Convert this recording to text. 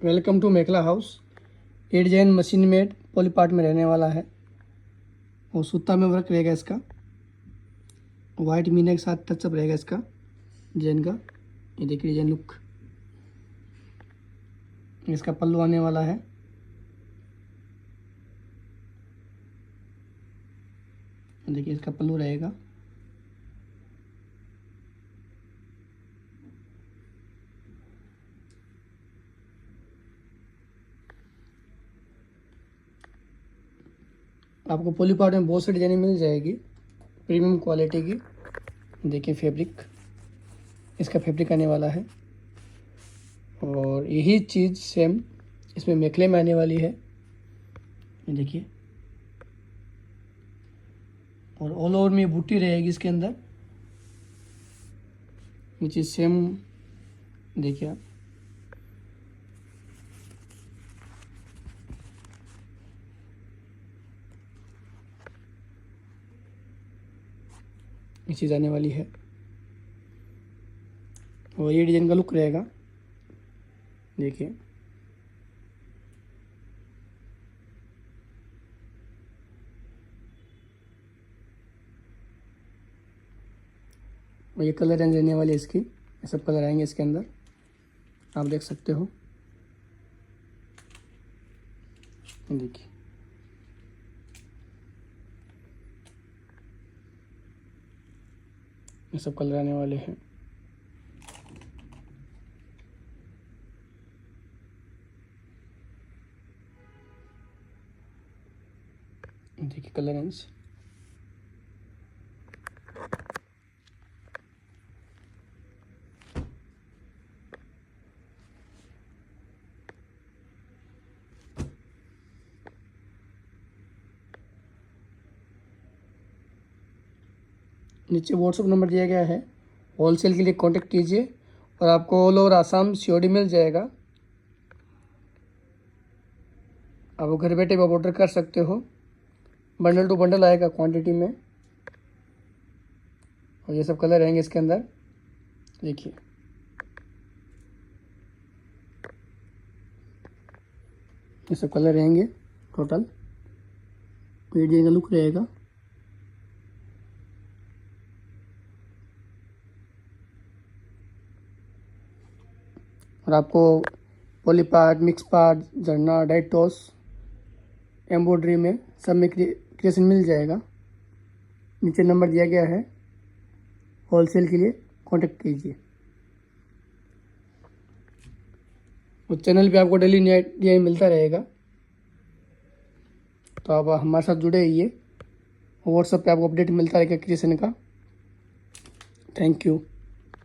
Welcome to Mekhala house. ये design machine made पॉलीपार्ट में रहने वाला है और सूता में वर्क रहेगा इसका। वाइट मीना के साथ टचअप रहेगा इसका डिजाइन का। ये देखिए डिजाइन लुक। इसका पल्लू आने वाला है। देखिए इसका पल्लू रहेगा। आपको पॉलीपार्ट में बहुत सी डिजाइन मिल जाएगी प्रीमियम क्वालिटी की। देखिए फैब्रिक, इसका फैब्रिक आने वाला है और यही चीज़ सेम इसमें मेखले में आने वाली है। ये देखिए, और ऑल ओवर में बूटी रहेगी इसके अंदर। ये चीज़ सेम देखिए आप। ये चीज़ आने वाली है और ये डिजाइन का लुक रहेगा। देखिए और ये कलर रेंज रहने वाली है इसकी। ये सब कलर आएंगे इसके अंदर, आप देख सकते हो। देखिए ये सब कलर आने वाले हैं। देखिए कलर रेंज। नीचे व्हाट्सअप नंबर दिया गया है, होलसेल के लिए कांटेक्ट कीजिए और आपको ऑल ओवर आसाम सीओडी मिल जाएगा। आप घर बैठे आप ऑर्डर कर सकते हो। बंडल टू बंडल आएगा क्वांटिटी में और ये सब कलर रहेंगे इसके अंदर। देखिए ये सब कलर रहेंगे टोटल। वीडियो का लुक रहेगा। और आपको पॉलीपार्ट, मिक्स पार्ट, झरना, डाइट टॉस, एम्ब्रॉयडरी में सब में क्रिएशन मिल जाएगा। नीचे नंबर दिया गया है, होलसेल के लिए कांटेक्ट कीजिए। उस चैनल पे आपको डेली नया डिजाइन मिलता रहेगा, तो आप हमारे साथ जुड़े रहिए। व्हाट्सएप पे आपको अपडेट मिलता रहेगा क्रिएशन का। Thank you.